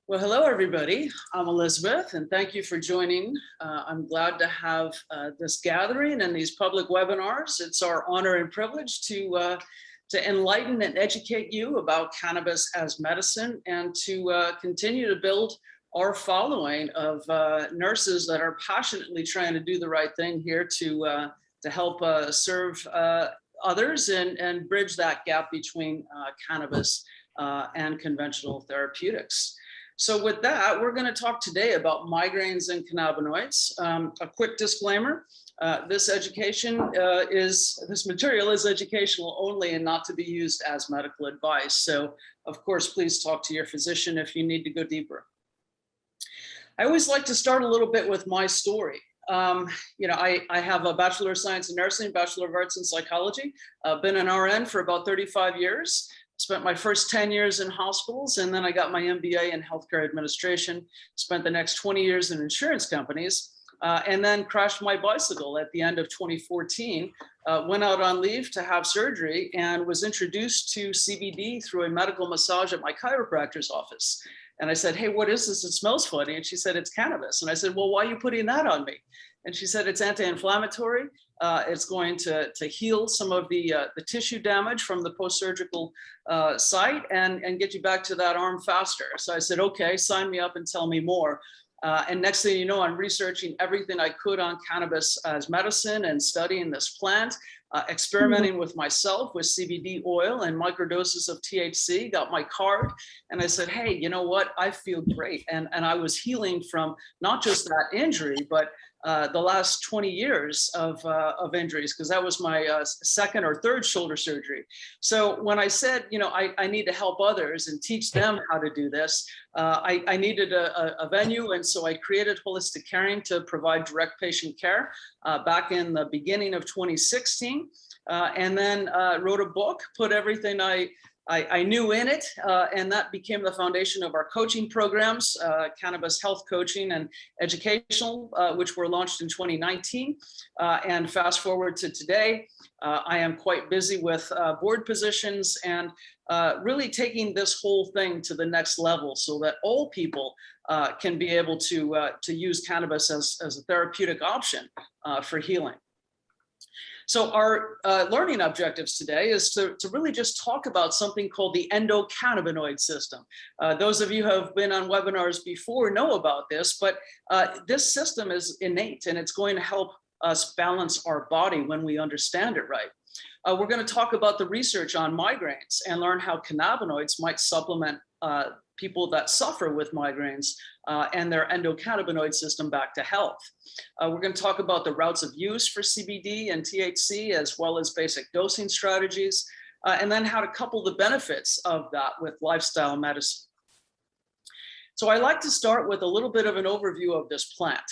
Well, hello, everybody. I'm Elisabeth, and thank you for joining. I'm glad to have this gathering and these public webinars. It's our honor and privilege to enlighten and educate you about cannabis as medicine and to continue to build our following of nurses that are passionately trying to do the right thing here to help serve others and bridge that gap between cannabis and conventional therapeutics. So with that, we're going to talk today about migraines and cannabinoids. A quick disclaimer, this material is educational only and not to be used as medical advice. So of course, please talk to your physician if you need to go deeper. I always like to start a little bit with my story. I have a Bachelor of Science in Nursing, Bachelor of Arts in Psychology. I've been an RN for about 35 years. Spent my first 10 years in hospitals, and then I got my MBA in healthcare administration, spent the next 20 years in insurance companies, and then crashed my bicycle at the end of 2014, went out on leave to have surgery and was introduced to CBD through a medical massage at my chiropractor's office. And I said, "Hey, what is this? It smells funny." And she said, "It's cannabis." And I said, "Well, why are you putting that on me?" And she said, "It's anti-inflammatory. It's going to heal some of the tissue damage from the post-surgical site and get you back to that arm faster." So I said, "Okay, sign me up and tell me more." And next thing you know, I'm researching everything I could on cannabis as medicine and studying this plant, experimenting with myself with CBD oil and microdoses of THC, got my card. And I said, "Hey, you know what? I feel great." And I was healing from not just that injury, but the last 20 years of injuries, because that was my second or third shoulder surgery. So when I said, I need to help others and teach them how to do this, I needed a venue. And so I created Holistic Caring to provide direct patient care back in the beginning of 2016. And then wrote a book, put everything I knew in it, and that became the foundation of our coaching programs, Cannabis Health Coaching and Educational, which were launched in 2019. And fast forward to today, I am quite busy with board positions and really taking this whole thing to the next level so that all people can be able to use cannabis as a therapeutic option for healing. So our learning objectives today is to really just talk about something called the endocannabinoid system. Those of you who have been on webinars before know about this, but this system is innate and it's going to help us balance our body when we understand it right. We're going to talk about the research on migraines and learn how cannabinoids might supplement people that suffer with migraines and their endocannabinoid system back to health. We're going to talk about the routes of use for CBD and THC, as well as basic dosing strategies, and then how to couple the benefits of that with lifestyle medicine. So I like to start with a little bit of an overview of this plant.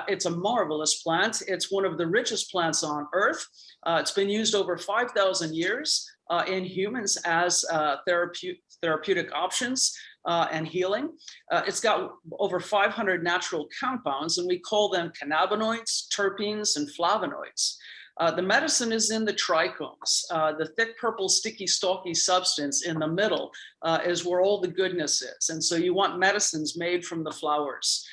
It's a marvelous plant. It's one of the richest plants on Earth. It's been used over 5,000 years in humans as therapeutic options and healing. It's got over 500 natural compounds, and we call them cannabinoids, terpenes, and flavonoids. The medicine is in the trichomes. The thick purple sticky stalky substance in the middle is where all the goodness is. And so you want medicines made from the flowers.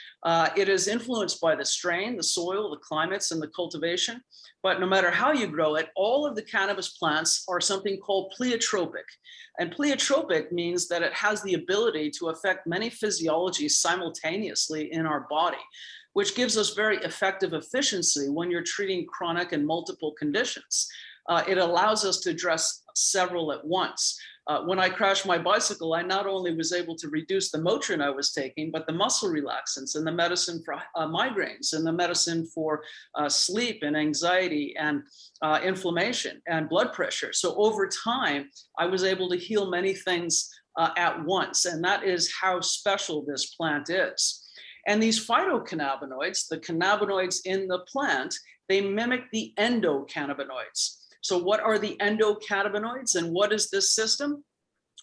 It is influenced by the strain, the soil, the climates, and the cultivation. But no matter how you grow it, all of the cannabis plants are something called pleiotropic. And pleiotropic means that it has the ability to affect many physiologies simultaneously in our body, which gives us very effective efficiency when you're treating chronic and multiple conditions. It allows us to address several at once. When I crashed my bicycle, I not only was able to reduce the Motrin I was taking, but the muscle relaxants and the medicine for migraines and the medicine for sleep and anxiety and inflammation and blood pressure. So over time, I was able to heal many things at once. And that is how special this plant is. And these phytocannabinoids, the cannabinoids in the plant, they mimic the endocannabinoids. So what are the endocannabinoids and what is this system?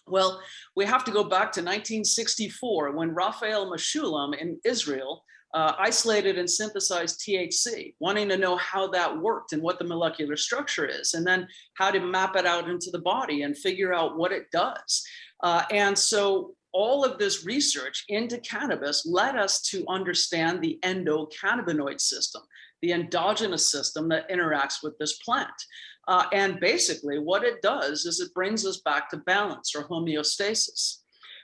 Well, we have to go back to 1964 when Raphael Mechoulam in Israel isolated and synthesized THC, wanting to know how that worked and what the molecular structure is, and then how to map it out into the body and figure out what it does. And so all of this research into cannabis led us to understand the endocannabinoid system, the endogenous system that interacts with this plant. And basically what it does is it brings us back to balance or homeostasis.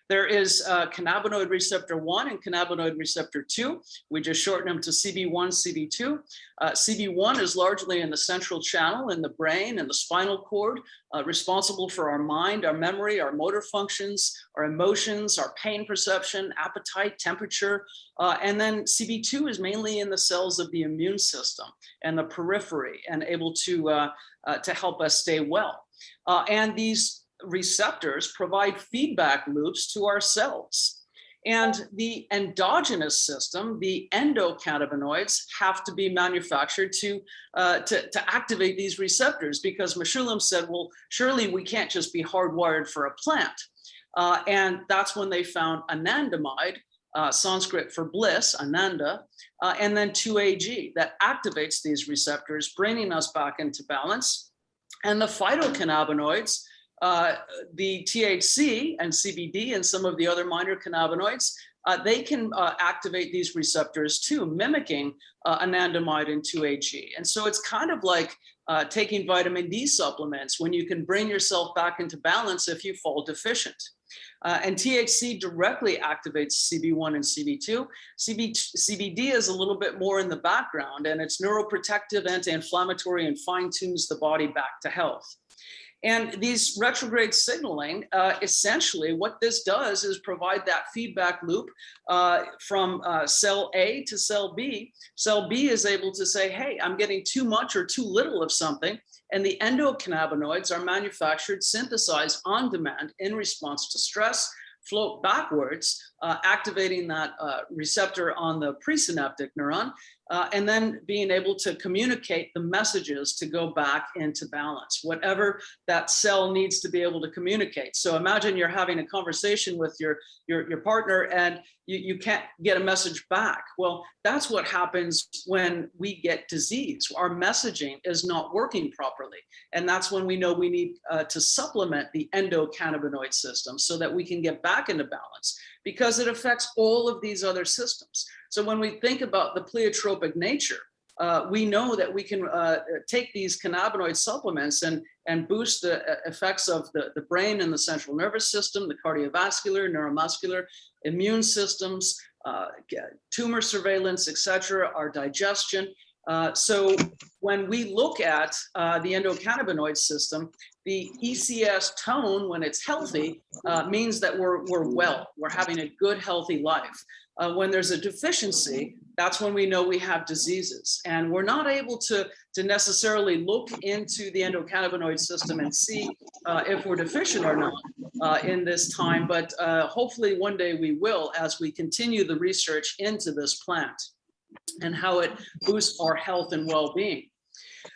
There is cannabinoid receptor 1 and cannabinoid receptor 2. We just shorten them to CB1, CB2. CB1 is largely in the central channel in the brain and the spinal cord, responsible for our mind, our memory, our motor functions, our emotions, our pain perception, appetite, temperature. And then CB2 is mainly in the cells of the immune system and the periphery and able to help us stay well. And these receptors provide feedback loops to our cells. And the endogenous system, the endocannabinoids, have to be manufactured to activate these receptors, because Meshulam said, well, surely we can't just be hardwired for a plant. And that's when they found anandamide, Sanskrit for bliss, ananda, and then 2-AG that activates these receptors, bringing us back into balance. And the phytocannabinoids, the THC and CBD and some of the other minor cannabinoids, they can activate these receptors too, mimicking anandamide and 2-AG. And so it's kind of like taking vitamin D supplements when you can bring yourself back into balance if you fall deficient. And THC directly activates CB1 and CB2. CBD is a little bit more in the background, and it's neuroprotective, anti-inflammatory, and fine-tunes the body back to health. And these retrograde signaling, essentially what this does is provide that feedback loop from cell A to cell B. Cell B is able to say, hey, I'm getting too much or too little of something. And the endocannabinoids are manufactured, synthesized on demand in response to stress, float backwards, activating that receptor on the presynaptic neuron, and then being able to communicate the messages to go back into balance, whatever that cell needs to be able to communicate. So imagine you're having a conversation with your partner and you can't get a message back. Well, that's what happens when we get disease. Our messaging is not working properly. And that's when we know we need to supplement the endocannabinoid system so that we can get back into balance, because it affects all of these other systems. So when we think about the pleiotropic nature, we know that we can take these cannabinoid supplements and boost the effects of the brain and the central nervous system, the cardiovascular, neuromuscular, immune systems, tumor surveillance, etc., our digestion. So when we look at the endocannabinoid system, the ECS tone, when it's healthy, means that we're well, we're having a good, healthy life. When there's a deficiency, that's when we know we have diseases. And we're not able to necessarily look into the endocannabinoid system and see if we're deficient or not in this time, but hopefully one day we will, as we continue the research into this plant and how it boosts our health and well-being.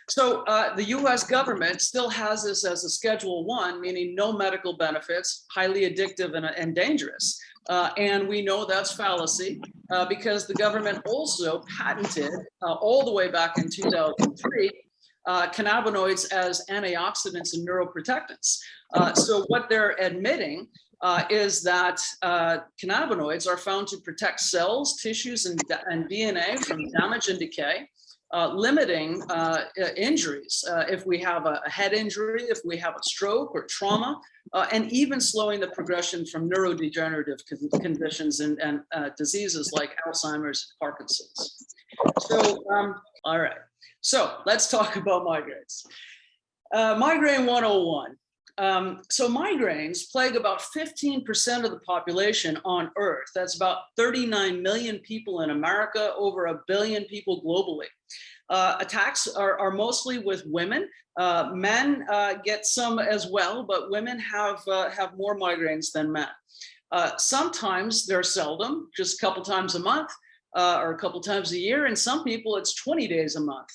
So the US government still has this as a Schedule 1, meaning no medical benefits, highly addictive and dangerous. And we know that's fallacy because the government also patented all the way back in 2003 cannabinoids as antioxidants and neuroprotectants. So what they're admitting is that cannabinoids are found to protect cells, tissues, and DNA from damage and decay, limiting injuries if we have a head injury, if we have a stroke or trauma, and even slowing the progression from neurodegenerative conditions and diseases like Alzheimer's, Parkinson's. So, all right. So let's talk about migraines. Migraine 101. So migraines plague about 15% of the population on Earth. That's about 39 million people in America, over 1 billion people globally. Attacks are mostly with women. Men get some as well, but women have more migraines than men. Sometimes they're seldom, just a couple times a month or a couple times a year. And some people, it's 20 days a month.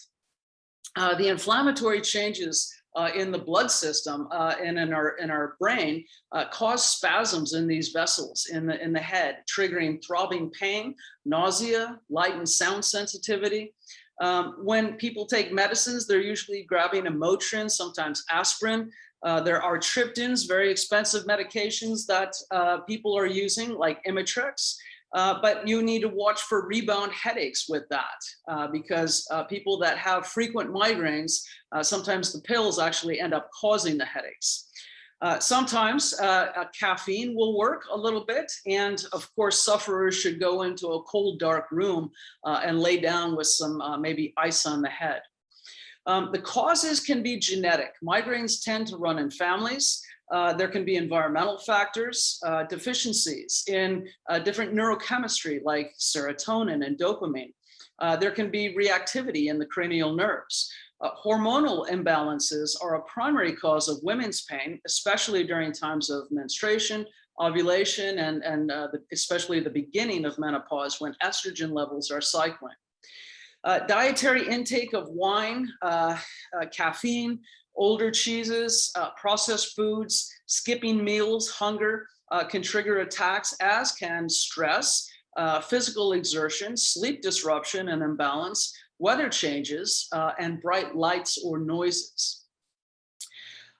The inflammatory changes in the blood system and in our brain cause spasms in these vessels in the head, triggering throbbing pain, nausea, light and sound sensitivity. When people take medicines, they're usually grabbing a Motrin, sometimes aspirin, There are triptans, very expensive medications that people are using, like Imitrex. But you need to watch for rebound headaches with that because people that have frequent migraines, sometimes the pills actually end up causing the headaches. Sometimes caffeine will work a little bit. And of course, sufferers should go into a cold, dark room and lay down with some maybe ice on the head. The causes can be genetic. Migraines tend to run in families. There can be environmental factors, deficiencies in different neurochemistry like serotonin and dopamine. There can be reactivity in the cranial nerves. Hormonal imbalances are a primary cause of women's pain, especially during times of menstruation, ovulation, and especially the beginning of menopause when estrogen levels are cycling. Dietary intake of wine, caffeine, older cheeses, processed foods, skipping meals, hunger can trigger attacks, as can stress, physical exertion, sleep disruption and imbalance, weather changes, and bright lights or noises.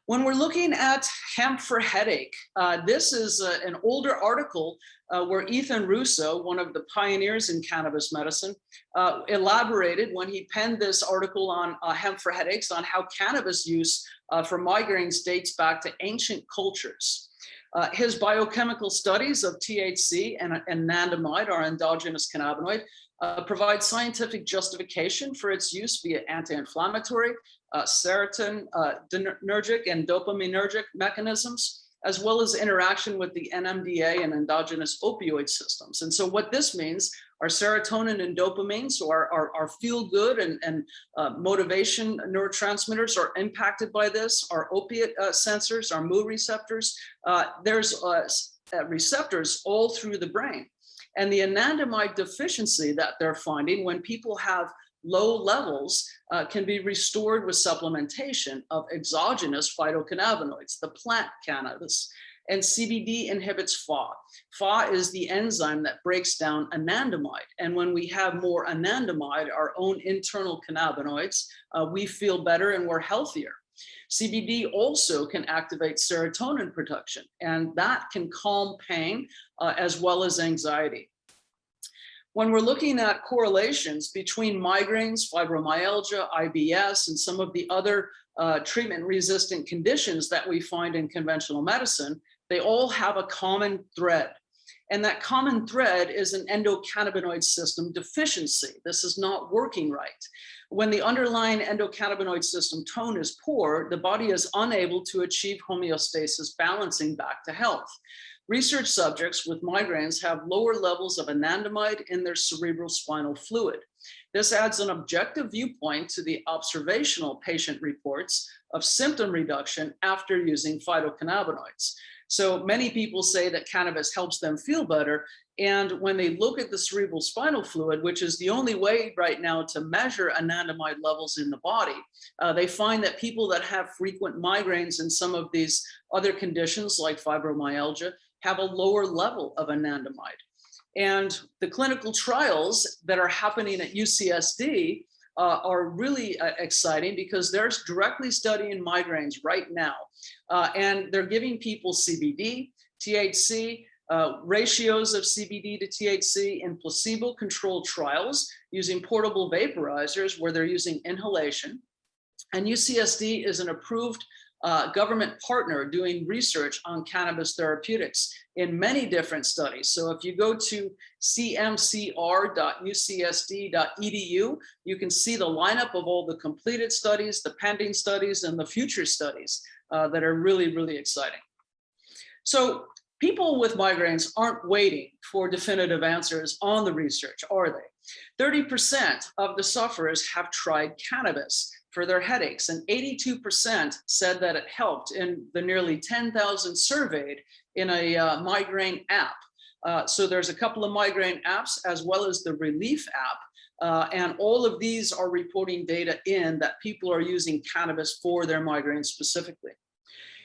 When we're looking at hemp for headache, this is an older article where Ethan Russo, one of the pioneers in cannabis medicine, elaborated when he penned this article on hemp for headaches on how cannabis use for migraines dates back to ancient cultures. His biochemical studies of THC and anandamide, our endogenous cannabinoid, provide scientific justification for its use via anti-inflammatory, serotonergic and dopaminergic mechanisms, as well as interaction with the NMDA and endogenous opioid systems. And so what this means, our serotonin and dopamine, so our feel-good and motivation neurotransmitters are impacted by this. Our opiate sensors, our mood receptors, there's receptors all through the brain. And the anandamide deficiency that they're finding when people have low levels can be restored with supplementation of exogenous phytocannabinoids, the plant cannabis, and CBD inhibits FA. FA is the enzyme that breaks down anandamide. And when we have more anandamide, our own internal cannabinoids, we feel better and we're healthier. CBD also can activate serotonin production, and that can calm pain as well as anxiety. When we're looking at correlations between migraines, fibromyalgia, IBS, and some of the other treatment-resistant conditions that we find in conventional medicine, they all have a common thread. And that common thread is an endocannabinoid system deficiency. This is not working right. When the underlying endocannabinoid system tone is poor, the body is unable to achieve homeostasis, balancing back to health. Research subjects with migraines have lower levels of anandamide in their cerebral spinal fluid. This adds an objective viewpoint to the observational patient reports of symptom reduction after using phytocannabinoids. So many people say that cannabis helps them feel better. And when they look at the cerebral spinal fluid, which is the only way right now to measure anandamide levels in the body, they find that people that have frequent migraines and some of these other conditions like fibromyalgia have a lower level of anandamide. And the clinical trials that are happening at UCSD are really exciting because they're directly studying migraines right now. And they're giving people CBD, THC, ratios of CBD to THC in placebo-controlled trials using portable vaporizers where they're using inhalation. And UCSD is an approved government partner doing research on cannabis therapeutics in many different studies. So if you go to cmcr.ucsd.edu, you can see the lineup of all the completed studies, the pending studies, and the future studies that are really, really exciting. So people with migraines aren't waiting for definitive answers on the research, are they? 30% of the sufferers have tried cannabis for their headaches, and 82% said that it helped in the nearly 10,000 surveyed in a migraine app. So there's a couple of migraine apps as well as the Relief app. And all of these are reporting data in that people are using cannabis for their migraines specifically.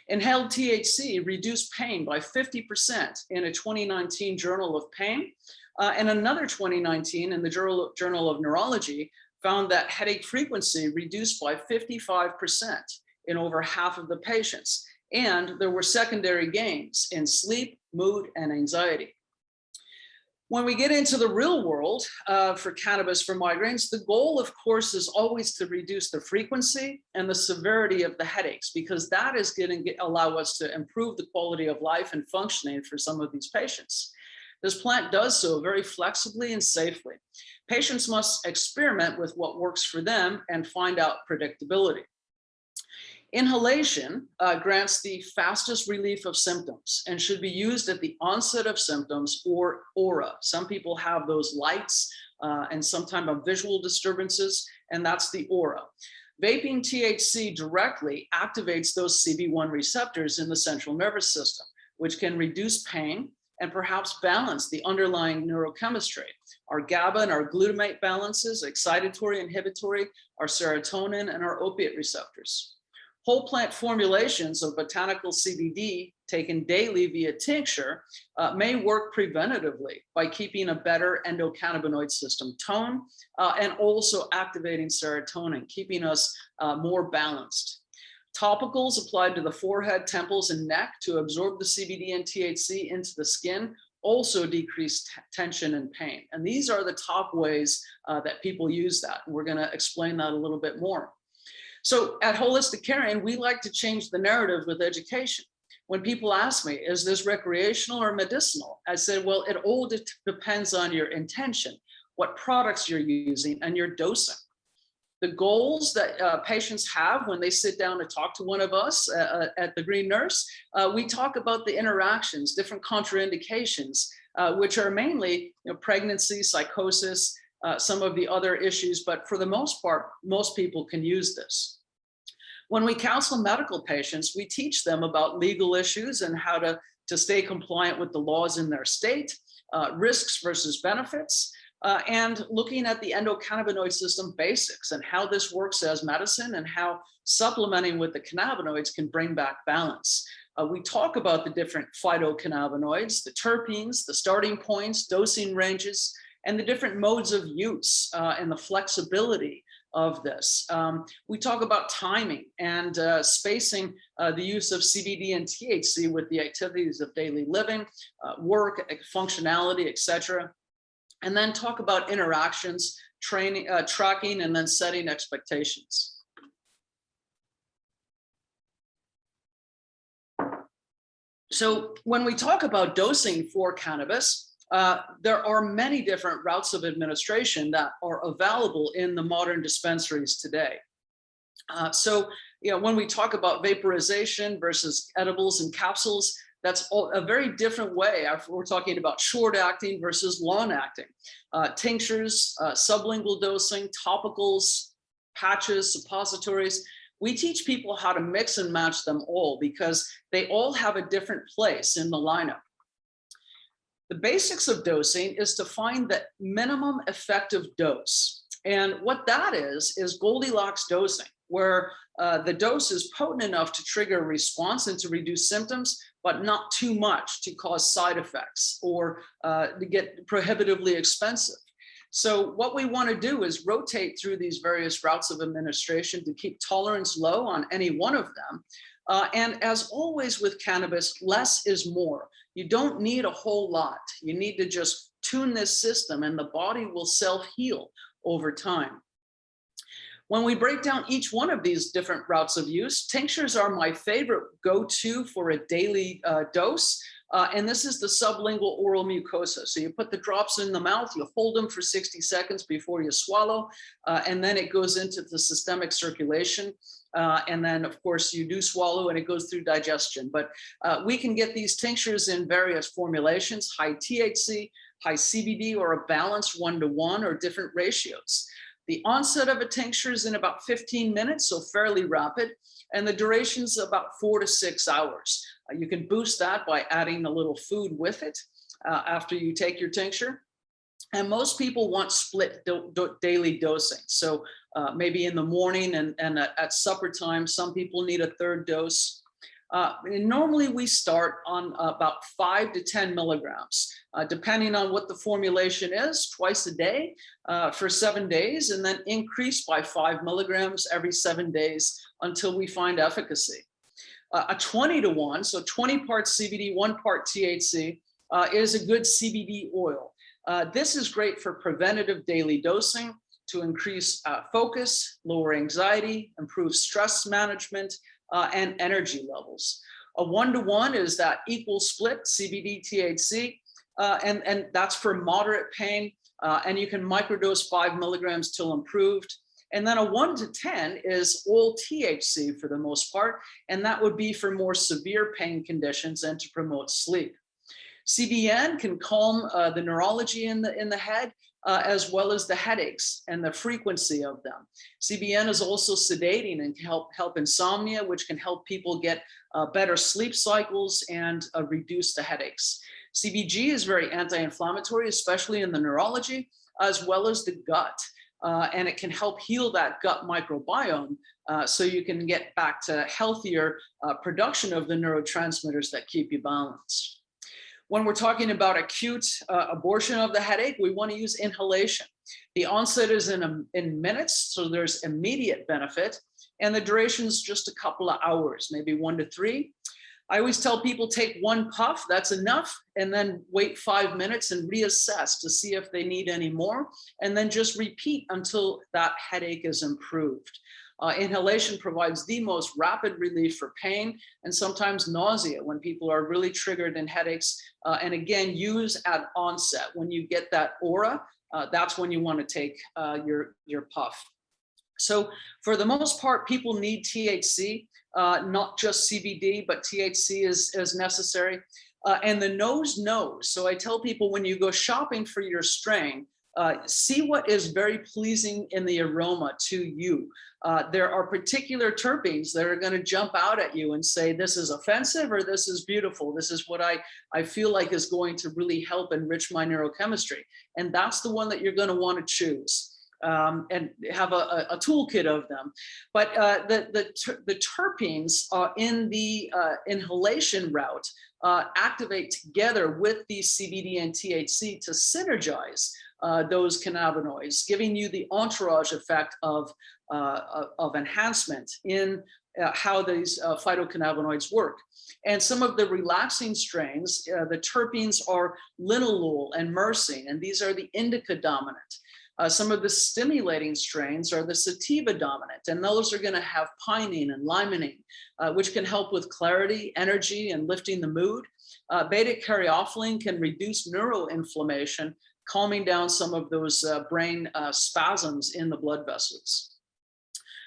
Inhaled THC reduced pain by 50% in a 2019 Journal of Pain. And another 2019 in the Journal of Neurology found that headache frequency reduced by 55% in over half of the patients. And there were secondary gains in sleep, mood, and anxiety. When we get into the real world for cannabis for migraines, the goal, of course, is always to reduce the frequency and the severity of the headaches, because that is going to allow us to improve the quality of life and functioning for some of these patients. This plant does so very flexibly and safely. Patients must experiment with what works for them and find out predictability. Inhalation grants the fastest relief of symptoms and should be used at the onset of symptoms or aura. Some people have those lights and sometimes have visual disturbances, and that's the aura. Vaping THC directly activates those CB1 receptors in the central nervous system, which can reduce pain and perhaps balance the underlying neurochemistry. Our GABA and our glutamate balances, excitatory, inhibitory, our serotonin, and our opiate receptors. Whole plant formulations of botanical CBD taken daily via tincture may work preventatively by keeping a better endocannabinoid system tone and also activating serotonin, keeping us more balanced. Topicals applied to the forehead, temples, and neck to absorb the CBD and THC into the skin also decrease tension and pain. And these are the top ways that people use that. And we're going to explain that a little bit more. So at Holistic Caring, we like to change the narrative with education. When people ask me, is this recreational or medicinal? I said, well, it all depends on your intention, what products you're using, and your dosing. The goals that patients have when they sit down to talk to one of us at the Green Nurse, we talk about the interactions, different contraindications, which are mainly pregnancy, psychosis, some of the other issues, but for the most part, most people can use this. When we counsel medical patients, we teach them about legal issues and how to stay compliant with the laws in their state, risks versus benefits, and looking at the endocannabinoid system basics and how this works as medicine and how supplementing with the cannabinoids can bring back balance. We talk about the different phytocannabinoids, the terpenes, the starting points, dosing ranges, and the different modes of use and the flexibility of this. We talk about timing and spacing the use of CBD and THC with the activities of daily living, work, functionality, etc. And then talk about interactions, training, tracking, and then setting expectations. So when we talk about dosing for cannabis, there are many different routes of administration that are available in the modern dispensaries today. So when we talk about vaporization versus edibles and capsules, that's a very different way. We're talking about short acting versus long acting. Tinctures, sublingual dosing, topicals, patches, suppositories. We teach people how to mix and match them all because they all have a different place in the lineup. The basics of dosing is to find the minimum effective dose. And what that is Goldilocks dosing, where the dose is potent enough to trigger a response and to reduce symptoms, but not too much to cause side effects or to get prohibitively expensive. So what we want to do is rotate through these various routes of administration to keep tolerance low on any one of them. And as always with cannabis, less is more. You don't need a whole lot. You need to just tune this system and the body will self-heal over time. When we break down each one of these different routes of use, tinctures are my favorite go-to for a daily dose. And this is the sublingual oral mucosa. So you put the drops in the mouth, you hold them for 60 seconds before you swallow, and then it goes into the systemic circulation. And then, of course, you do swallow and it goes through digestion. But we can get these tinctures in various formulations, high THC, high CBD, or a balanced 1-to-1 or different ratios. The onset of a tincture is in about 15 minutes, so fairly rapid, and the duration is about 4 to 6 hours. You can boost that by adding a little food with it after you take your tincture. And most people want split daily dosing. So maybe in the morning and at supper time, some people need a third dose. And normally we start on about 5 to 10 milligrams, depending on what the formulation is, twice a day for 7 days, and then increase by 5 milligrams every 7 days until we find efficacy. A 20 to 1, so 20 parts CBD, 1 part THC, is a good CBD oil. This is great for preventative daily dosing to increase focus, lower anxiety, improve stress management, and energy levels. A 1 to 1 is that equal split CBD THC, and that's for moderate pain. And you can microdose 5 milligrams till improved. And then a 1 to 10 is all THC for the most part, and that would be for more severe pain conditions and to promote sleep. CBN can calm the neurology in the head, as well as the headaches and the frequency of them. CBN is also sedating and can help insomnia, which can help people get better sleep cycles and reduce the headaches. CBG is very anti-inflammatory, especially in the neurology, as well as the gut. And it can help heal that gut microbiome so you can get back to healthier production of the neurotransmitters that keep you balanced. When we're talking about acute abortion of the headache, we want to use inhalation. The onset is in minutes, so there's immediate benefit, and the duration is just a couple of hours, maybe 1 to 3. I always tell people take 1 puff, that's enough, and then wait 5 minutes and reassess to see if they need any more, and then just repeat until that headache is improved. Inhalation provides the most rapid relief for pain and sometimes nausea when people are really triggered in headaches. And again, use at onset. When you get that aura, that's when you want to take your puff. So for the most part, people need THC, not just CBD, but THC is necessary. And the nose knows. So I tell people when you go shopping for your strain, see what is very pleasing in the aroma to you. There are particular terpenes that are going to jump out at you and say, this is offensive or this is beautiful. This is what I feel like is going to really help enrich my neurochemistry. And that's the one that you're going to want to choose. And have a toolkit of them. But the terpenes in the inhalation route activate together with the CBD and THC to synergize those cannabinoids, giving you the entourage effect of enhancement in how these phytocannabinoids work. And some of the relaxing strains, the terpenes are linalool and myrcene, and these are the indica dominant. Some of the stimulating strains are the sativa dominant, and those are going to have pinene and limonene, which can help with clarity, energy, and lifting the mood. Beta-caryophyllene can reduce neuroinflammation, calming down some of those brain spasms in the blood vessels.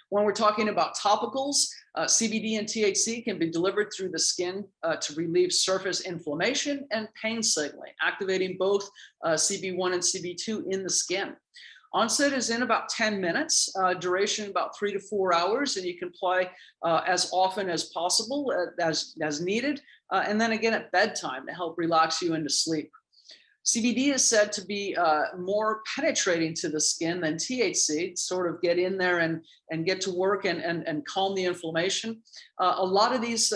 When we're talking about topicals, CBD and THC can be delivered through the skin to relieve surface inflammation and pain signaling, activating both CB1 and CB2 in the skin. Onset is in about 10 minutes, duration about 3 to 4 hours, and you can apply as often as possible, as needed, and then again at bedtime to help relax you into sleep. CBD is said to be more penetrating to the skin than THC, sort of get in there and get to work and calm the inflammation. A lot of these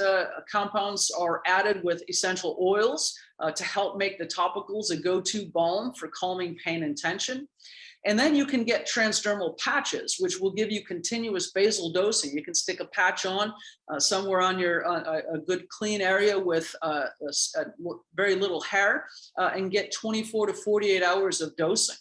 compounds are added with essential oils to help make the topicals a go-to balm for calming pain and tension. And then you can get transdermal patches, which will give you continuous basal dosing. You can stick a patch on somewhere on your a good clean area with very little hair and get 24 to 48 hours of dosing.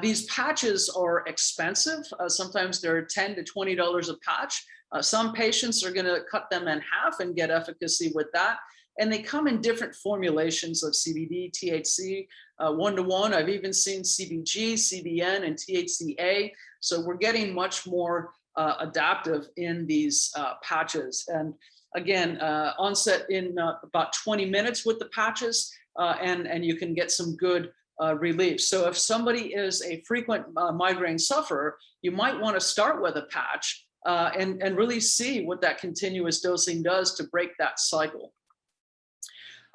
These patches are expensive. Sometimes they're $10 to $20 a patch. Some patients are going to cut them in half and get efficacy with that. And they come in different formulations of CBD, THC, 1 to 1. I've even seen CBG, CBN, and THCA. So we're getting much more adaptive in these patches. And again, onset in about 20 minutes with the patches, and you can get some good relief. So if somebody is a frequent migraine sufferer, you might want to start with a patch and really see what that continuous dosing does to break that cycle.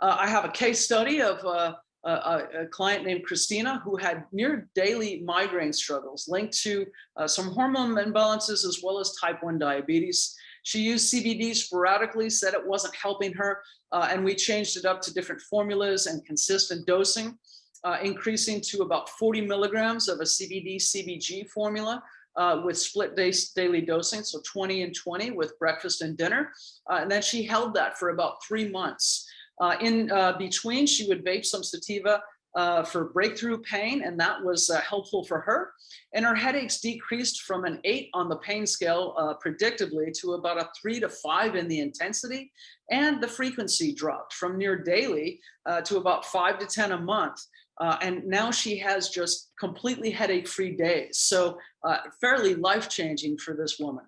I have a case study of a client named Christina who had near daily migraine struggles linked to some hormone imbalances as well as type 1 diabetes. She used CBD sporadically, said it wasn't helping her, and we changed it up to different formulas and consistent dosing, increasing to about 40 milligrams of a CBD CBG formula with split daily dosing, so 20 and 20 with breakfast and dinner. And then she held that for about 3 months. In between, she would vape some sativa for breakthrough pain, and that was helpful for her. And her headaches decreased from an 8 on the pain scale predictably to about a 3 to 5 in the intensity, and the frequency dropped from near daily to about 5 to 10 a month. And now she has just completely headache-free days. So fairly life-changing for this woman.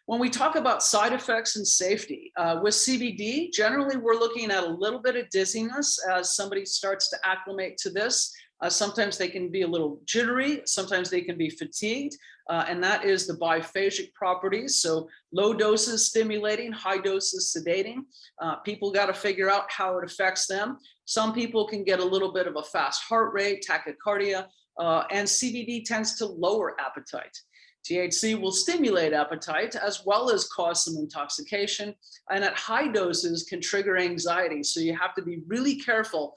When we talk about side effects and safety, with CBD, generally we're looking at a little bit of dizziness as somebody starts to acclimate to this. Sometimes they can be a little jittery, sometimes they can be fatigued, and that is the biphasic properties. So low doses stimulating, high doses sedating. People got to figure out how it affects them. Some people can get a little bit of a fast heart rate, tachycardia, and CBD tends to lower appetite. THC will stimulate appetite as well as cause some intoxication, and at high doses can trigger anxiety. So you have to be really careful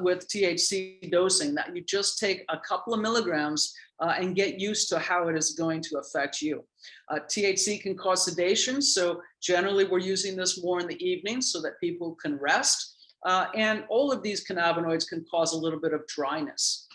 with THC dosing, that you just take a couple of milligrams and get used to how it is going to affect you. THC can cause sedation, so generally we're using this more in the evening so that people can rest. And all of these cannabinoids can cause a little bit of dryness.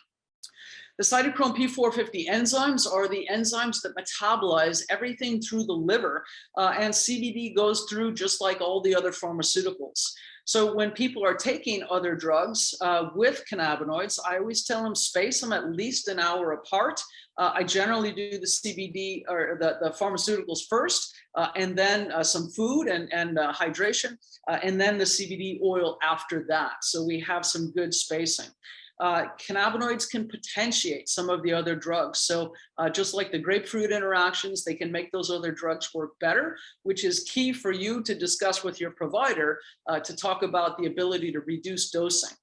The cytochrome P450 enzymes are the enzymes that metabolize everything through the liver, and CBD goes through just like all the other pharmaceuticals. So when people are taking other drugs with cannabinoids, I always tell them space them at least an hour apart. I generally do the CBD or the pharmaceuticals first, and then some food and hydration, and then the CBD oil after that. So we have some good spacing. Cannabinoids can potentiate some of the other drugs. So just like the grapefruit interactions, they can make those other drugs work better, which is key for you to discuss with your provider to talk about the ability to reduce dosing.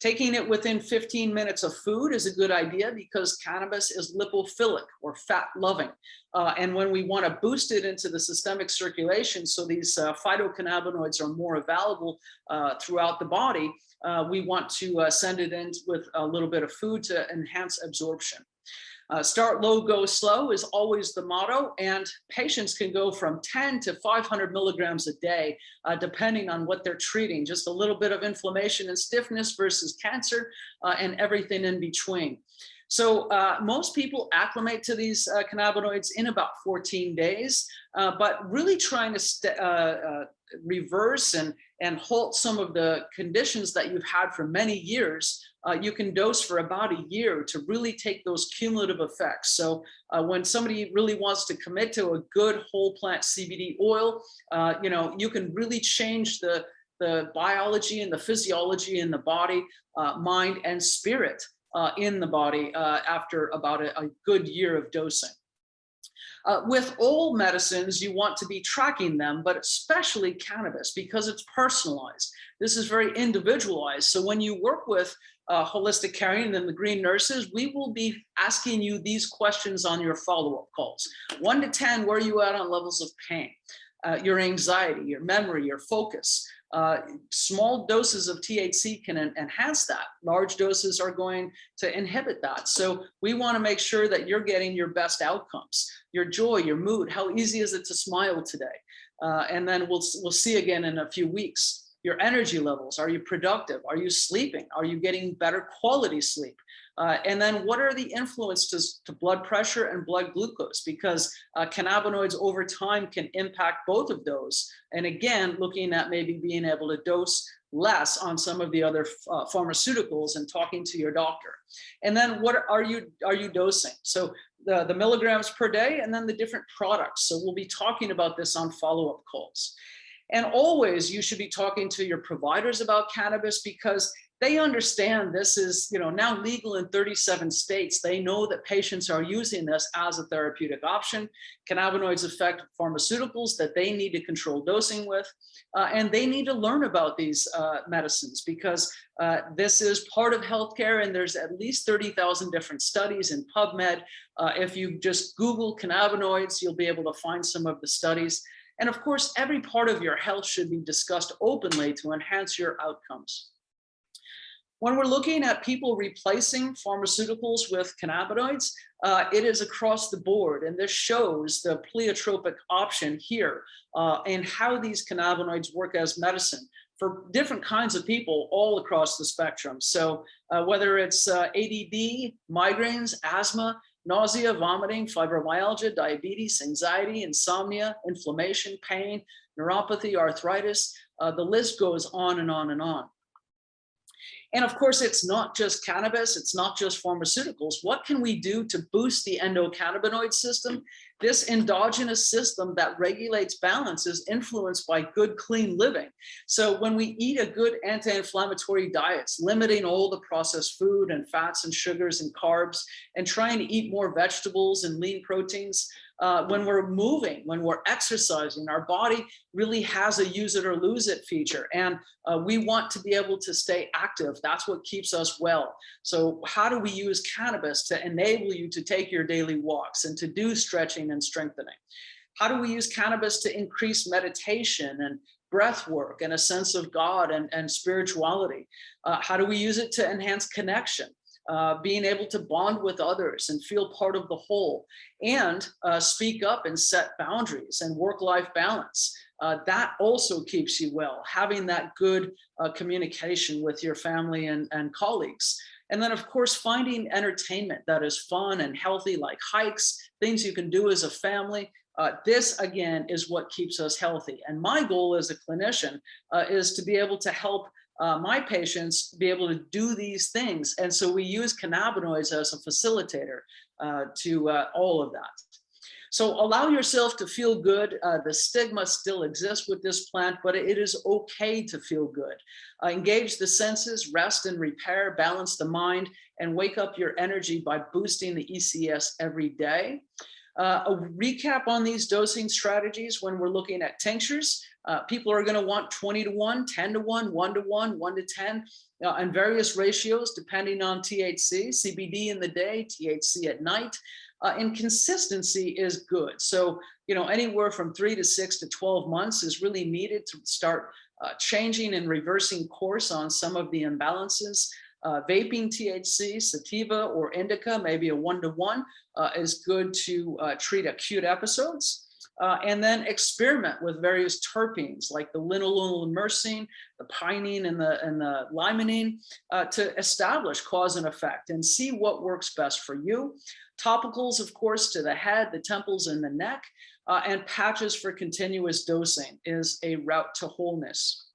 Taking it within 15 minutes of food is a good idea because cannabis is lipophilic or fat loving. And when we want to boost it into the systemic circulation, so these phytocannabinoids are more available throughout the body, we want to send it in with a little bit of food to enhance absorption. Start low, go slow is always the motto, and patients can go from 10 to 500 milligrams a day, depending on what they're treating. Just a little bit of inflammation and stiffness versus cancer, and everything in between. So most people acclimate to these cannabinoids in about 14 days, but really trying to reverse and halt some of the conditions that you've had for many years, you can dose for about a year to really take those cumulative effects. So when somebody really wants to commit to a good whole plant CBD oil, you can really change the biology and the physiology in the body, mind and spirit in the body after about a good year of dosing. With all medicines, you want to be tracking them, but especially cannabis because it's personalized. This is very individualized. So when you work with holistic caring and the green nurses, we will be asking you these questions on your follow-up calls. 1 to 10, where are you at on levels of pain? Your anxiety, your memory, your focus. Small doses of THC can enhance that. Large doses are going to inhibit that. So we want to make sure that you're getting your best outcomes, your joy, your mood. How easy is it to smile today? And then we'll see again in a few weeks. Your energy levels. Are you productive? Are you sleeping? Are you getting better quality sleep? And then what are the influences to blood pressure and blood glucose? Because cannabinoids over time can impact both of those. And again, looking at maybe being able to dose less on some of the other pharmaceuticals and talking to your doctor. And then what are you dosing? So the milligrams per day and then the different products. So we'll be talking about this on follow-up calls. And always you should be talking to your providers about cannabis because they understand this is now legal in 37 states. They know that patients are using this as a therapeutic option. Cannabinoids affect pharmaceuticals that they need to control dosing with, and they need to learn about these medicines because this is part of healthcare, and there's at least 30,000 different studies in PubMed. If you just Google cannabinoids, you'll be able to find some of the studies. And of course, every part of your health should be discussed openly to enhance your outcomes. When we're looking at people replacing pharmaceuticals with cannabinoids, it is across the board. And this shows the pleiotropic option here and how these cannabinoids work as medicine for different kinds of people all across the spectrum. So whether it's ADD, migraines, asthma, nausea, vomiting, fibromyalgia, diabetes, anxiety, insomnia, inflammation, pain, neuropathy, arthritis, the list goes on and on and on. And of course, it's not just cannabis, it's not just pharmaceuticals. What can we do to boost the endocannabinoid system? This endogenous system that regulates balance is influenced by good, clean living. So when we eat a good anti-inflammatory diets, limiting all the processed food and fats and sugars and carbs, and trying to eat more vegetables and lean proteins, when we're moving, when we're exercising, our body really has a use it or lose it feature. And we want to be able to stay active. That's what keeps us well. So how do we use cannabis to enable you to take your daily walks and to do stretching and strengthening? How do we use cannabis to increase meditation and breath work and a sense of God and spirituality? How do we use it to enhance connection? Being able to bond with others and feel part of the whole, and speak up and set boundaries and work-life balance. That also keeps you well, having that good communication with your family and colleagues. And then, of course, finding entertainment that is fun and healthy, like hikes, things you can do as a family. This, again, is what keeps us healthy. And my goal as a clinician is to be able to help my patients be able to do these things. And so we use cannabinoids as a facilitator to all of that. So allow yourself to feel good. The stigma still exists with this plant, but it is okay to feel good. Engage the senses, rest and repair, balance the mind, and wake up your energy by boosting the ECS every day. A recap on these dosing strategies when we're looking at tinctures. People are going to want 20 to 1, 10 to 1, 1 to 1, 1 to 10, and various ratios depending on THC, CBD in the day, THC at night. And consistency is good. So, anywhere from 3 to 6 to 12 months is really needed to start changing and reversing course on some of the imbalances. Vaping THC, sativa, or indica, maybe a 1 to 1, is good to treat acute episodes. And then experiment with various terpenes like the linalool and myrcene, the pinene and the limonene to establish cause and effect and see what works best for you. Topicals, of course, to the head, the temples, and the neck, and patches for continuous dosing is a route to wholeness.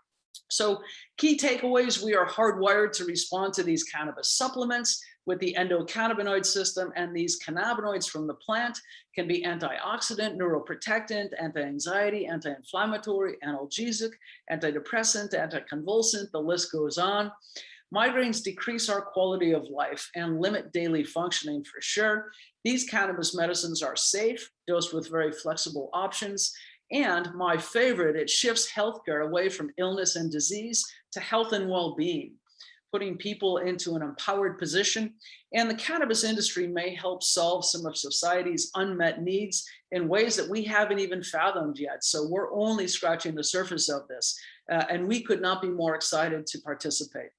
So key takeaways: we are hardwired to respond to these cannabis supplements with the endocannabinoid system, and these cannabinoids from the plant can be antioxidant, neuroprotectant, anti-anxiety, anti-inflammatory, analgesic, antidepressant, anticonvulsant, the list goes on. Migraines decrease our quality of life and limit daily functioning for sure. These cannabis medicines are safe, dosed with very flexible options. And my favorite, it shifts healthcare away from illness and disease to health and well-being, putting people into an empowered position. And the cannabis industry may help solve some of society's unmet needs in ways that we haven't even fathomed yet. So we're only scratching the surface of this, and we could not be more excited to participate.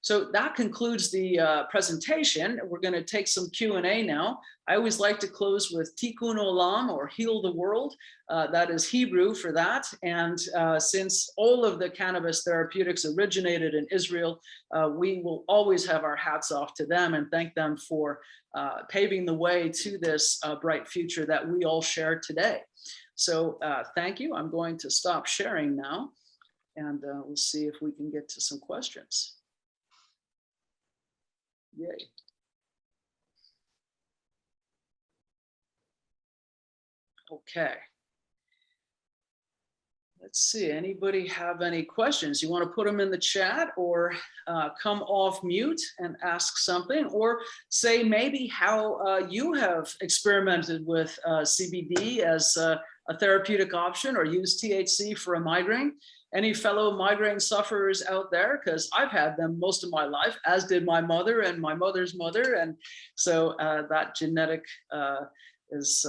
So that concludes the presentation. We're going to take some Q&A now. I always like to close with Tikkun Olam, or heal the world. That is Hebrew for that. And since all of the cannabis therapeutics originated in Israel, we will always have our hats off to them and thank them for paving the way to this bright future that we all share today. So thank you. I'm going to stop sharing now, and we'll see if we can get to some questions. Yay. Okay. Let's see, anybody have any questions? You want to put them in the chat, or come off mute and ask something, or say maybe how you have experimented with CBD as a therapeutic option, or use THC for a migraine. Any fellow migraine sufferers out there? Because I've had them most of my life, as did my mother and my mother's mother. And so that genetic is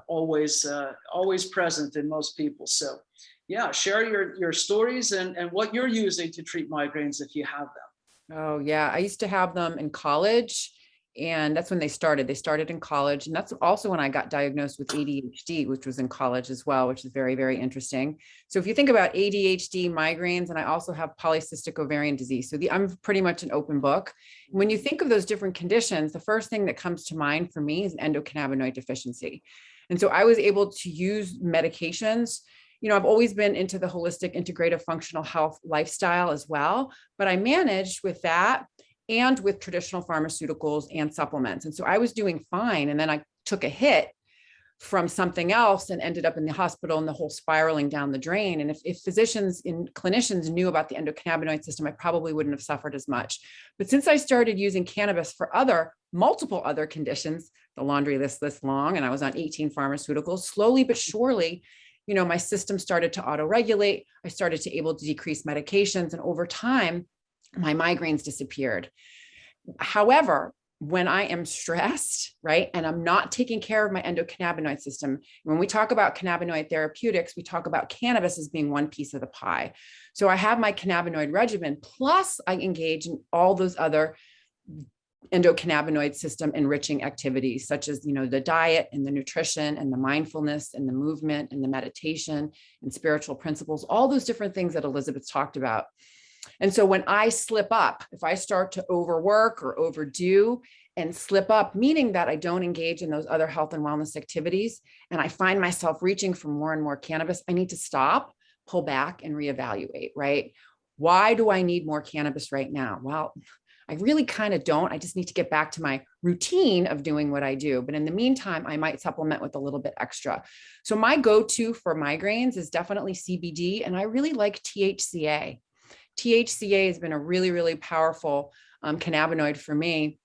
always present in most people. So yeah, share your stories and what you're using to treat migraines if you have them. Oh, yeah. I used to have them in college, and that's when they started. They started in college. And that's also when I got diagnosed with ADHD, which was in college as well, which is very, very interesting. So if you think about ADHD, migraines, and I also have polycystic ovarian disease. So I'm pretty much an open book. When you think of those different conditions, the first thing that comes to mind for me is endocannabinoid deficiency. And so I was able to use medications. I've always been into the holistic integrative functional health lifestyle as well, but I managed with that and with traditional pharmaceuticals and supplements. And so I was doing fine. And then I took a hit from something else and ended up in the hospital, and the whole spiraling down the drain. And if physicians and clinicians knew about the endocannabinoid system, I probably wouldn't have suffered as much. But since I started using cannabis for multiple other conditions, the laundry list this long, and I was on 18 pharmaceuticals, slowly but surely, my system started to auto-regulate. I started to able to decrease medications, and over time, my migraines disappeared. However, when I am stressed, right, and I'm not taking care of my endocannabinoid system, when we talk about cannabinoid therapeutics, we talk about cannabis as being one piece of the pie. So I have my cannabinoid regimen, plus I engage in all those other endocannabinoid system enriching activities, such as, the diet and the nutrition and the mindfulness and the movement and the meditation and spiritual principles, all those different things that Elisabeth talked about. And so when I slip up, if I start to overwork or overdo and slip up, meaning that I don't engage in those other health and wellness activities, and I find myself reaching for more and more cannabis, I need to stop, pull back, and reevaluate, right? Why do I need more cannabis right now? Well, I really kind of don't. I just need to get back to my routine of doing what I do. But in the meantime, I might supplement with a little bit extra. So my go-to for migraines is definitely CBD, and I really like THCA. THCA has been a really, really powerful cannabinoid for me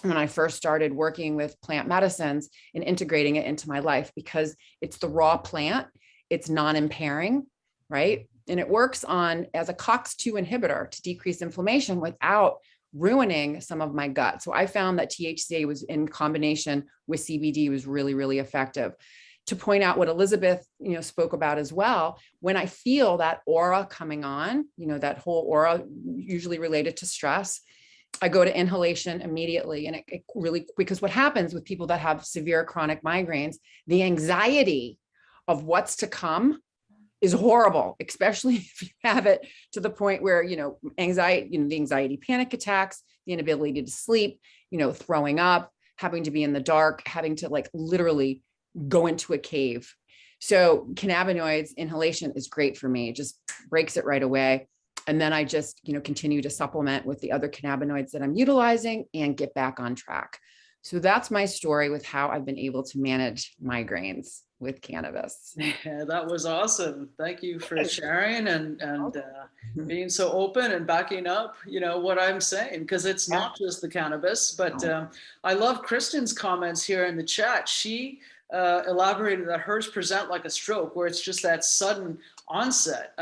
when I first started working with plant medicines and integrating it into my life, because it's the raw plant, it's non-impairing, right? And it works as a COX-2 inhibitor to decrease inflammation without ruining some of my gut. So I found that THCA was in combination with CBD was really, really effective. To point out what Elisabeth, spoke about as well, when I feel that aura coming on, that whole aura usually related to stress, I go to inhalation immediately. And it really, because what happens with people that have severe chronic migraines, the anxiety of what's to come is horrible, especially if you have it to the point where, anxiety, the anxiety panic attacks, the inability to sleep, throwing up, having to be in the dark, having to literally go into a cave. So cannabinoids inhalation is great for me. It just breaks it right away. And then I just, continue to supplement with the other cannabinoids that I'm utilizing and get back on track. So that's my story with how I've been able to manage migraines with cannabis. Yeah, that was awesome. Thank you for sharing and being so open and backing up, what I'm saying, because it's not just the cannabis, but I love Kristen's comments here in the chat. She elaborated that hers present like a stroke, where it's just that sudden onset,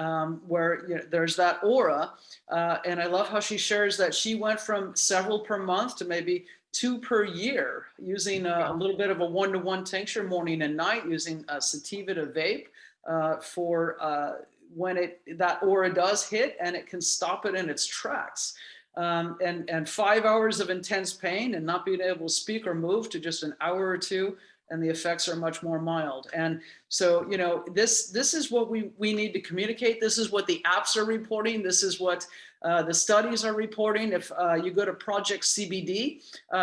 where there's that aura. And I love how she shares that she went from several per month to maybe 2 per year, using a little bit of a 1-to-1 tincture morning and night, using a sativa to vape for when that aura does hit, and it can stop it in its tracks. And 5 hours of intense pain and not being able to speak or move to just an hour or two, and the effects are much more mild. And so, this is what we need to communicate. This is what the apps are reporting. This is what the studies are reporting. If you go to Project CBD,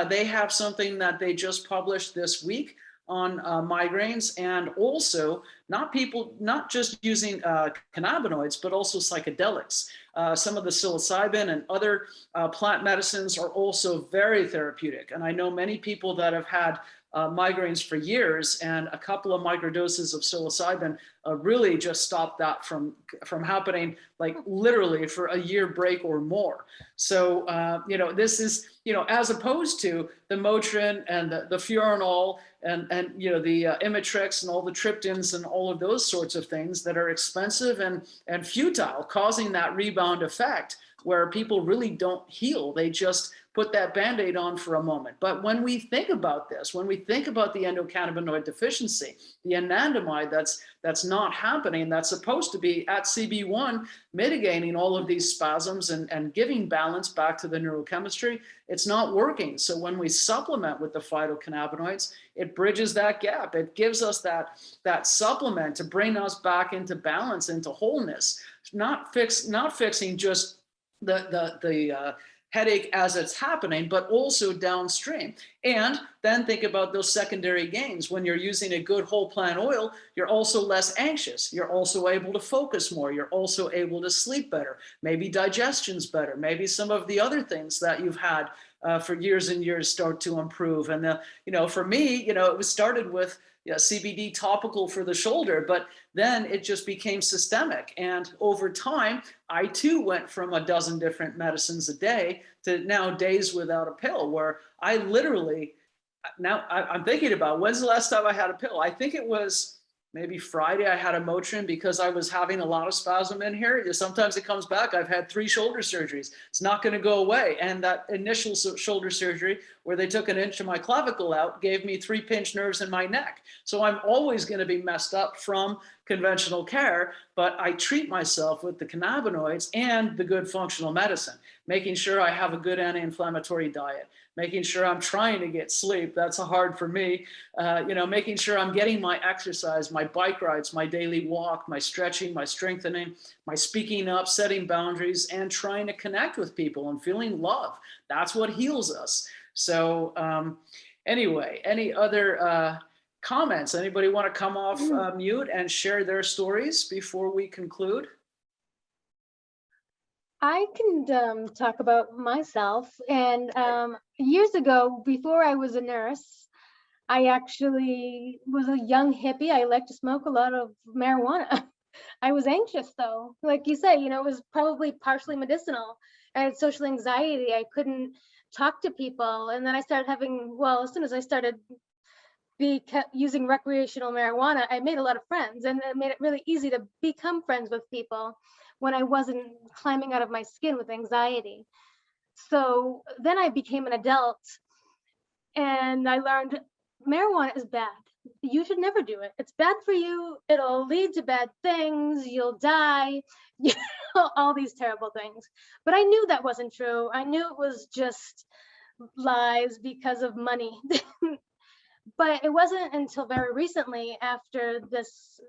they have something that they just published this week on migraines, and also not just using cannabinoids, but also psychedelics. Some of the psilocybin and other plant medicines are also very therapeutic. And I know many people that have had migraines for years, and a couple of microdoses of psilocybin really just stopped that from happening, literally for a year break or more. So this is as opposed to the Motrin and the Furanol and the Imitrex and all the triptans and all of those sorts of things that are expensive and futile, causing that rebound effect where people really don't heal. They just put that Band-Aid on for a moment. But when we think about this, when we think about the endocannabinoid deficiency, the anandamide that's not happening, that's supposed to be at CB1 mitigating all of these spasms and giving balance back to the neurochemistry, it's not working. So when we supplement with the phytocannabinoids, it bridges that gap. It gives us that supplement to bring us back into balance, into wholeness, not fixing just the headache as it's happening, but also downstream. And then think about those secondary gains. When you're using a good whole plant oil, you're also less anxious. You're also able to focus more. You're also able to sleep better. Maybe digestion's better. Maybe some of the other things that you've had for years and years start to improve. And, for me, it was started with CBD topical for the shoulder, but then it just became systemic. And over time, I too went from a dozen different medicines a day to now days without a pill, where I literally, now I'm thinking about when's the last time I had a pill? I think it was maybe Friday. I had a Motrin because I was having a lot of spasm in here. Sometimes it comes back. I've had 3 shoulder surgeries. It's not going to go away. And that initial shoulder surgery where they took 1 inch of my clavicle out gave me 3 pinched nerves in my neck. So I'm always going to be messed up from conventional care, but I treat myself with the cannabinoids and the good functional medicine, making sure I have a good anti-inflammatory diet, making sure I'm trying to get sleep. That's hard for me. Making sure I'm getting my exercise, my bike rides, my daily walk, my stretching, my strengthening, my speaking up, setting boundaries, and trying to connect with people and feeling love. That's what heals us. So anyway, any other comments? Anybody want to come off mute and share their stories before we conclude? I can talk about myself. And years ago, before I was a nurse, I actually was a young hippie. I liked to smoke a lot of marijuana. I was anxious though. Like you say, it was probably partially medicinal. I had social anxiety. I couldn't talk to people. And then I started as soon as I started using recreational marijuana, I made a lot of friends, and it made it really easy to become friends with people when I wasn't climbing out of my skin with anxiety. So then I became an adult and I learned marijuana is bad. You should never do it. It's bad for you. It'll lead to bad things. You'll die, all these terrible things. But I knew that wasn't true. I knew it was just lies because of money. But it wasn't until very recently, after this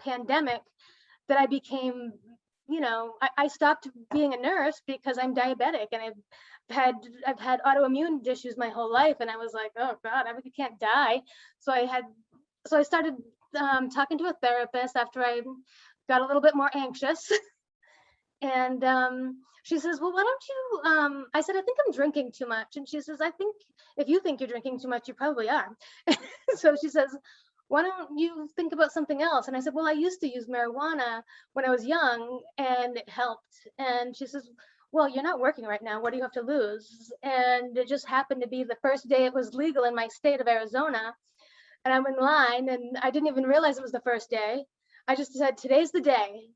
pandemic, that I became, I stopped being a nurse because I'm diabetic, and I've had autoimmune issues my whole life, and I was like, oh God, I really can't die. So I started talking to a therapist after I got a little bit more anxious. And she says, well, why don't you, I said, I think I'm drinking too much. And she says, I think if you think you're drinking too much, you probably are. So she says, why don't you think about something else? And I said, well, I used to use marijuana when I was young and it helped. And she says, well, you're not working right now. What do you have to lose? And it just happened to be the first day it was legal in my state of Arizona. And I'm in line, and I didn't even realize it was the first day. I just said, today's the day.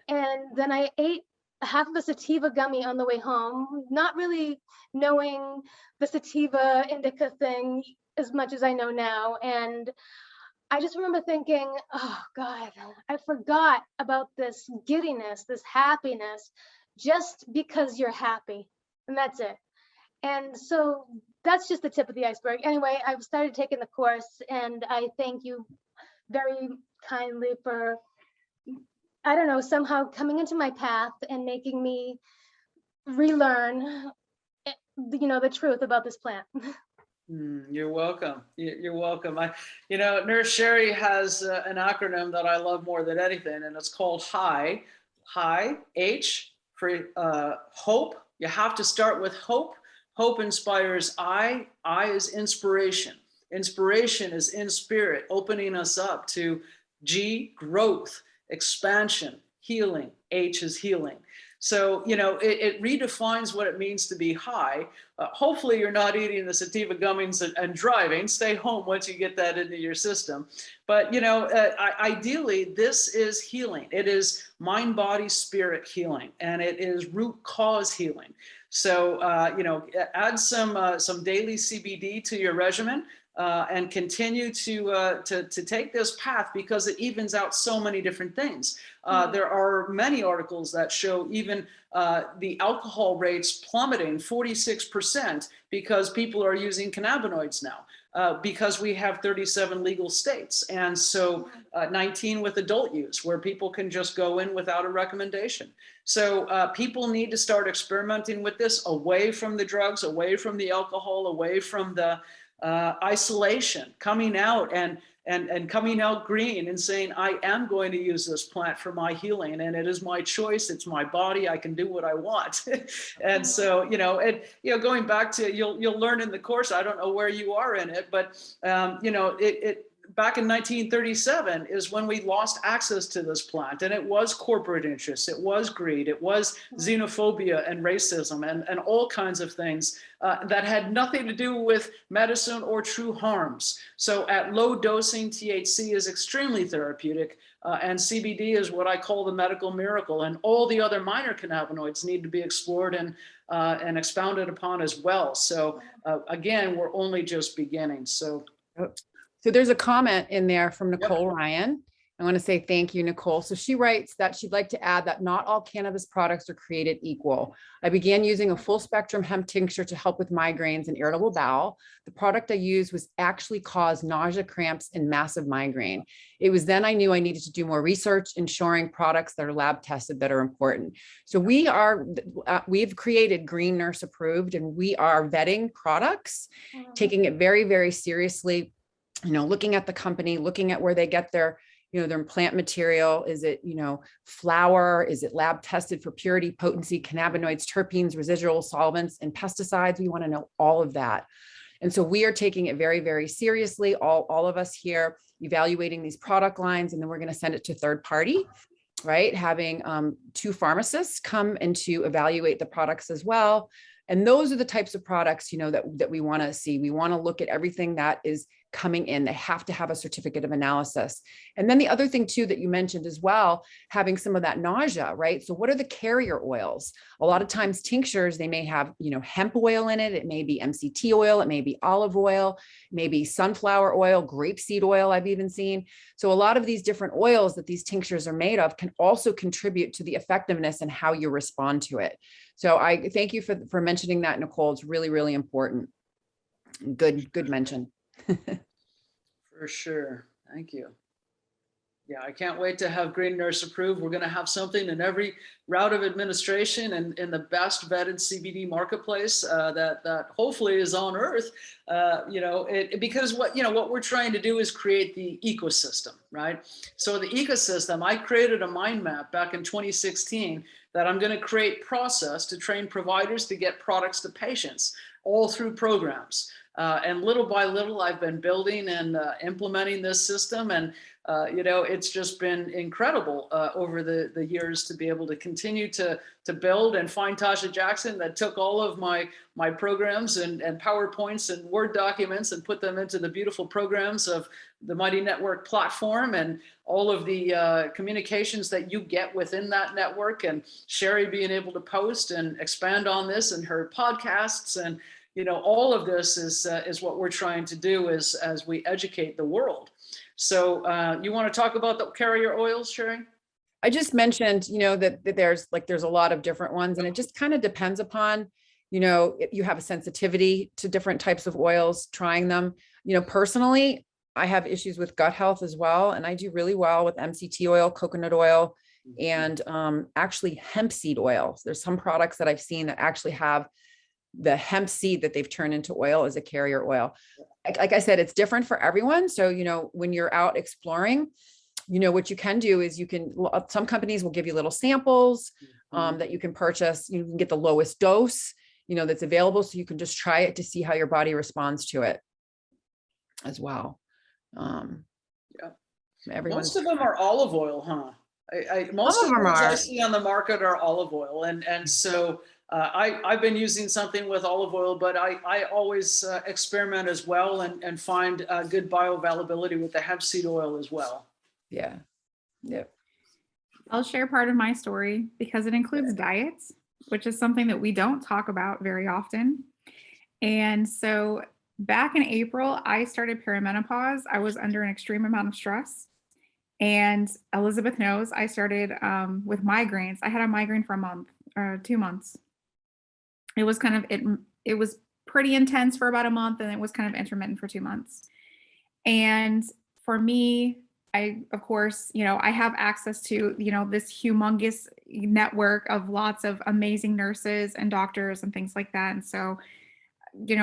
And then I ate half of a sativa gummy on the way home, not really knowing the sativa indica thing as much as I know now. And I just remember thinking, oh God, I forgot about this giddiness, this happiness, just because you're happy. And that's it. And so that's just the tip of the iceberg. Anyway, I've started taking the course, and I thank you very kindly for, I don't know, somehow coming into my path and making me relearn, the truth about this plant. You're welcome. You're welcome. Nurse Sherry has an acronym that I love more than anything, and it's called HI. HI, H for hope. You have to start with hope. Hope inspires I. I is inspiration. Inspiration is in spirit, opening us up to G, growth, expansion, healing. H is healing. So, you know, it redefines what it means to be high. Hopefully you're not eating the sativa gummies and driving. Stay home once you get that into your system. But, you know, ideally, this is healing. It is mind, body, spirit healing, and it is root cause healing. So, you know, add some daily CBD to your regimen. And continue to take this path, because it evens out so many different things. There are many articles that show even the alcohol rates plummeting 46% because people are using cannabinoids now, because we have 37 legal states, and so 19 with adult use, where people can just go in without a recommendation. So people need to start experimenting with this, away from the drugs, away from the alcohol, away from the isolation, coming out and coming out green and saying, I am going to use this plant for my healing, and it is my choice. It's my body. I can do what I want. And so, you know, going back to, you'll learn in the course, I don't know where you are in it, but, you know, back in 1937 is when we lost access to this plant, and it was corporate interests, it was greed, it was xenophobia and racism and all kinds of things that had nothing to do with medicine or true harms. So at low dosing, THC is extremely therapeutic, and CBD is what I call the medical miracle, and all the other minor cannabinoids need to be explored and expounded upon as well. So again, we're only just beginning. So there's a comment in there from Nicole Ryan. I want to say thank you, Nicole. So she writes that she'd like to add that not all cannabis products are created equal. I began using a full spectrum hemp tincture to help with migraines and irritable bowel. The product I used was actually caused nausea, cramps, and massive migraine. It was then I knew I needed to do more research, ensuring products that are lab tested that are important. So we've created Green Nurse approved, and we are vetting products, taking it very, very seriously. You know, looking at the company, looking at where they get their, you know, their plant material. Is it, you know, flower? Is it lab tested for purity, potency, cannabinoids, terpenes, residual solvents, and pesticides? We want to know all of that. And so we are taking it very, very seriously. All of us here evaluating these product lines, and then we're going to send it to third party, right? Having 2 pharmacists come and to evaluate the products as well. And those are the types of products, you know, that we want to see. We want to look at everything that is coming in. They have to have a certificate of analysis. And then the other thing too, that you mentioned as well, having some of that nausea, right? So what are the carrier oils? A lot of times tinctures, they may have, you know, hemp oil in it. It may be MCT oil. It may be olive oil, maybe sunflower oil, grapeseed oil, I've even seen. So a lot of these different oils that these tinctures are made of can also contribute to the effectiveness and how you respond to it. So I thank you for mentioning that, Nicole. It's really, really important. Good mention. For sure. Thank you. Yeah, I can't wait to have Green Nurse approved. We're going to have something in every route of administration and in the best vetted CBD marketplace that hopefully is on earth. You know, because what we're trying to do is create the ecosystem, right? So the ecosystem, I created a mind map back in 2016 that I'm going to create process to train providers to get products to patients all through programs. And little by little, I've been building and implementing this system. And, you know, it's just been incredible over the years to be able to continue to build and find Tasha Jackson that took all of my programs and PowerPoints and Word documents and put them into the beautiful programs of the Mighty Network platform and all of the communications that you get within that network. And Sherry being able to post and expand on this and her podcasts, and you know, all of this is what we're trying to do as we educate the world. So you want to talk about the carrier oils, Sherry? I just mentioned, you know, that there's a lot of different ones, and it just kind of depends upon, you know, if you have a sensitivity to different types of oils, trying them. You know, personally, I have issues with gut health as well, and I do really well with MCT oil, coconut oil, and actually hemp seed oil. There's some products that I've seen that actually have the hemp seed that they've turned into oil as a carrier oil. Like I said, it's different for everyone. So, you know, when you're out exploring, you know, what you can do is some companies will give you little samples that you can purchase. You can get the lowest dose, you know, that's available. So you can just try it to see how your body responds to it as well. Yeah. Most of them are olive oil, huh? Most Some of of them the ones I are. see on the market are olive oil, and so I've been using something with olive oil, but I always experiment as well and find good bioavailability with the hemp seed oil as well. Yeah. Yep. I'll share part of my story because it includes diets, which is something that we don't talk about very often. And so back in April, I started perimenopause. I was under an extreme amount of stress. And Elizabeth knows I started with migraines. I had a migraine for a month or 2 months. It was kind of, it was pretty intense for about a month, and it was kind of intermittent for 2 months. And for me, I, of course, I have access to, this humongous network of lots of amazing nurses and doctors and things like that. And so,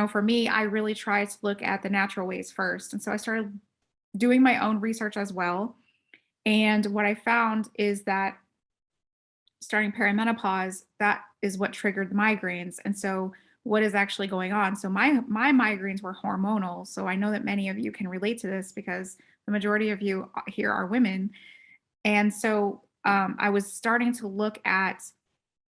for me, I really try to look at the natural ways first. And so I started doing my own research as well. And what I found is that starting perimenopause, that is what triggered the migraines. And so what is actually going on? So my migraines were hormonal. So I know that many of you can relate to this because the majority of you here are women. And so I was starting to look at,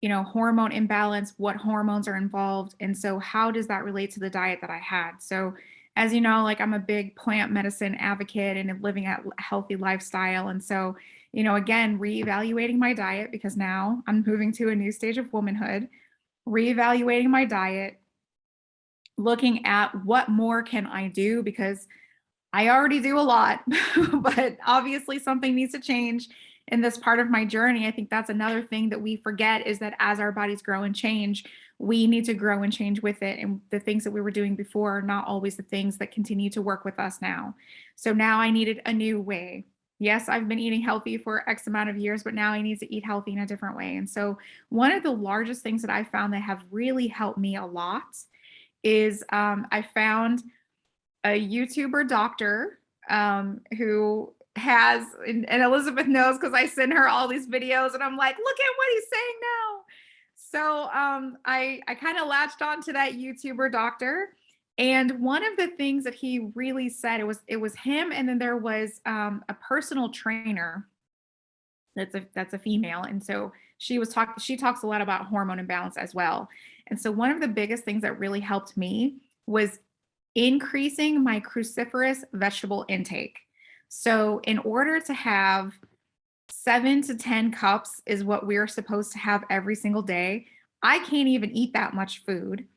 hormone imbalance, what hormones are involved. And so how does that relate to the diet that I had? So as you know, like I'm a big plant medicine advocate and living a healthy lifestyle. And so, again, reevaluating my diet because now I'm moving to a new stage of womanhood, reevaluating my diet, looking at what more can I do because I already do a lot, but obviously something needs to change in this part of my journey. I think that's another thing that we forget is that as our bodies grow and change, we need to grow and change with it. And the things that we were doing before are not always the things that continue to work with us now. So now I needed a new way. Yes, I've been eating healthy for X amount of years, but now I need to eat healthy in a different way. And so one of the largest things that I found that have really helped me a lot is I found a YouTuber doctor who has, and Elizabeth knows because I send her all these videos and I'm like, look at what he's saying now. So I kind of latched on to that YouTuber doctor. And one of the things that he really said, it was him. And then there was a personal trainer that's a female. And so she talks a lot about hormone imbalance as well. And so one of the biggest things that really helped me was increasing my cruciferous vegetable intake. So in order to have 7 to 10 cups is what we're supposed to have every single day. I can't even eat that much food.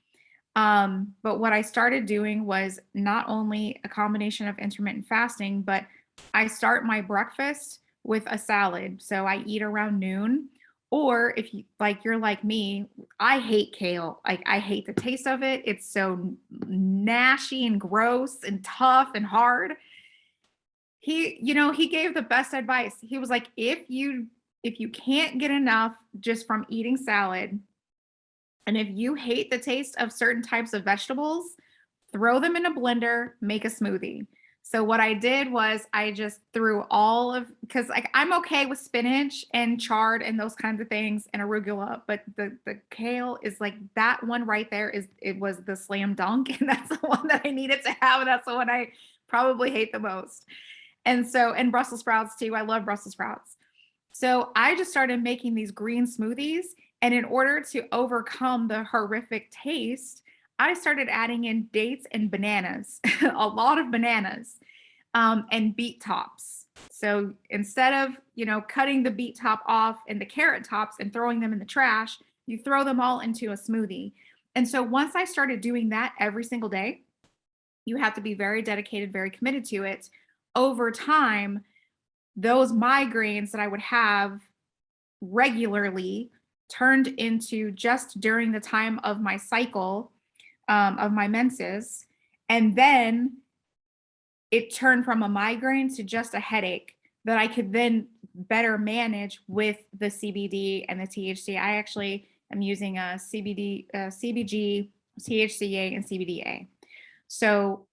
But what I started doing was not only a combination of intermittent fasting, but I start my breakfast with a salad. So I eat around noon. Or if you you're like me, I hate kale. Like I hate the taste of it. It's so nashy and gross and tough and hard. He gave the best advice. He was like, if you can't get enough just from eating salad, and if you hate the taste of certain types of vegetables, throw them in a blender, make a smoothie. So what I did was I just threw because I'm okay with spinach and chard and those kinds of things and arugula, but the kale is like that one right there it was the slam dunk, and that's the one that I needed to have. And that's the one I probably hate the most. And Brussels sprouts too. I love Brussels sprouts. So I just started making these green smoothies. And in order to overcome the horrific taste, I started adding in dates and bananas, a lot of bananas, and beet tops. So instead of, cutting the beet top off and the carrot tops and throwing them in the trash, you throw them all into a smoothie. And so once I started doing that every single day, you have to be very dedicated, very committed to it. Over time, those migraines that I would have regularly turned into just during the time of my cycle, of my menses. And then it turned from a migraine to just a headache that I could then better manage with the CBD and the THC. I actually am using a CBD, CBG, THCA, and CBDA. So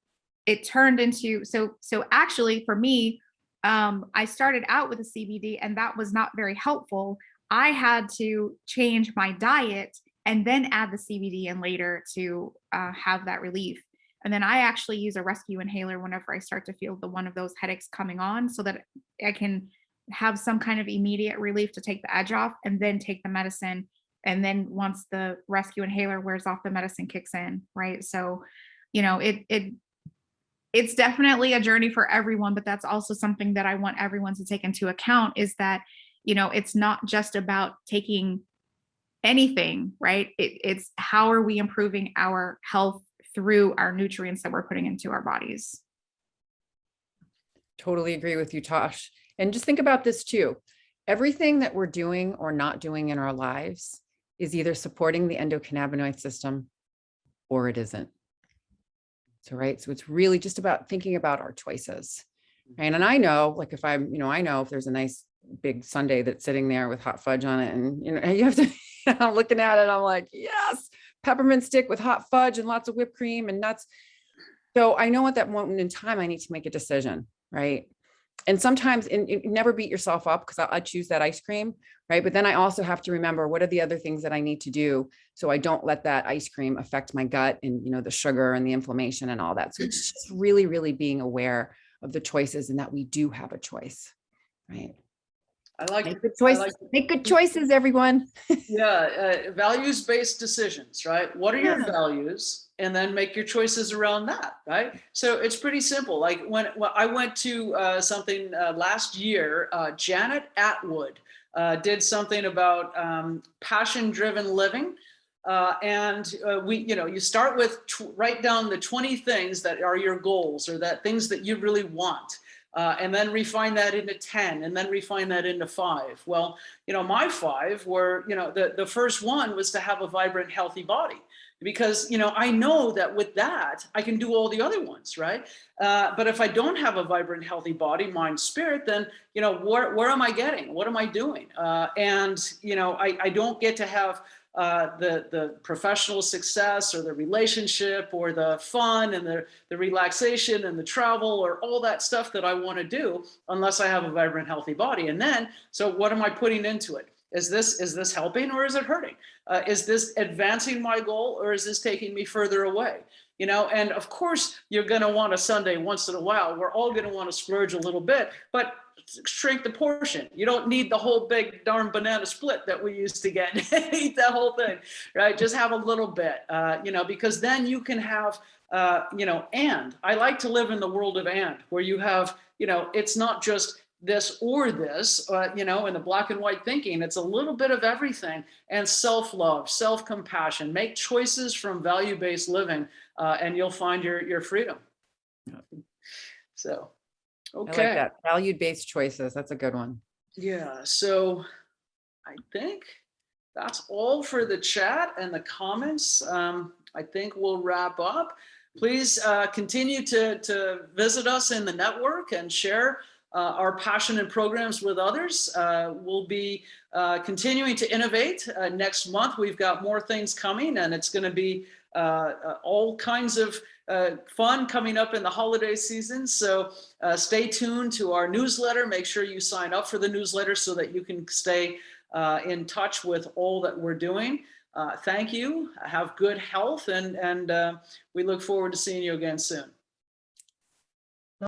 it turned into, so actually for me, I started out with a CBD and that was not very helpful. I had to change my diet and then add the CBD in later to have that relief. And then I actually use a rescue inhaler whenever I start to feel one of those headaches coming on so that I can have some kind of immediate relief to take the edge off, and then take the medicine. And then once the rescue inhaler wears off, the medicine kicks in, right? So, it's definitely a journey for everyone, but that's also something that I want everyone to take into account, is that, it's not just about taking anything, right? It's how are we improving our health through our nutrients that we're putting into our bodies. Totally agree with you, Tosh. And just think about this too. Everything that we're doing or not doing in our lives is either supporting the endocannabinoid system or it isn't. So, right. So it's really just about thinking about our choices. Right. And I know, like if I'm, I know if there's a nice big sundae that's sitting there with hot fudge on it, and you have to, I'm looking at it, I'm like, yes, peppermint stick with hot fudge and lots of whipped cream and nuts. So I know at that moment in time, I need to make a decision. Right. And sometimes, and never beat yourself up, because I choose that ice cream, right? But then I also have to remember, what are the other things that I need to do so I don't let that ice cream affect my gut and, the sugar and the inflammation and all that. So it's just really, really being aware of the choices, and that we do have a choice, right? I like Make good choices. Make good choices, everyone. Yeah, values-based decisions, right? What are your values? And then make your choices around that, right? So it's pretty simple. Like when I went to something last year, Janet Atwood did something about passion-driven living. You start with write down the 20 things that are your goals, or that things that you really want. And then refine that into 10, and then refine that into 5. Well, my 5 were, the first one was to have a vibrant, healthy body, because, I know that with that, I can do all the other ones, right? But if I don't have a vibrant, healthy body, mind, spirit, then, where am I getting? What am I doing? I don't get to have the professional success, or the relationship, or the fun and the relaxation and the travel, or all that stuff that I want to do, unless I have a vibrant, healthy body. And then, so what am I putting into it? Is this helping, or is it hurting? Is this advancing my goal, or is this taking me further away? And of course, you're going to want a sundae once in a while. We're all going to want to splurge a little bit, but shrink the portion. You don't need the whole big darn banana split that we used to get. Eat that whole thing, right? Just have a little bit, because then you can have, and I like to live in the world of and, where you have, it's not just this or this, in the black and white thinking. It's a little bit of everything, and self-love, self-compassion. Make choices from value-based living, and you'll find your freedom. So, okay. I like that. Value-based choices. That's a good one. Yeah. So I think that's all for the chat and the comments. I think we'll wrap up. Please continue to visit us in the network and share our passion and programs with others. We'll be continuing to innovate. Next month, we've got more things coming, and it's going to be all kinds of fun coming up in the holiday season. So stay tuned to our newsletter. Make sure you sign up for the newsletter so that you can stay in touch with all that we're doing. Thank you. Have good health, and we look forward to seeing you again soon.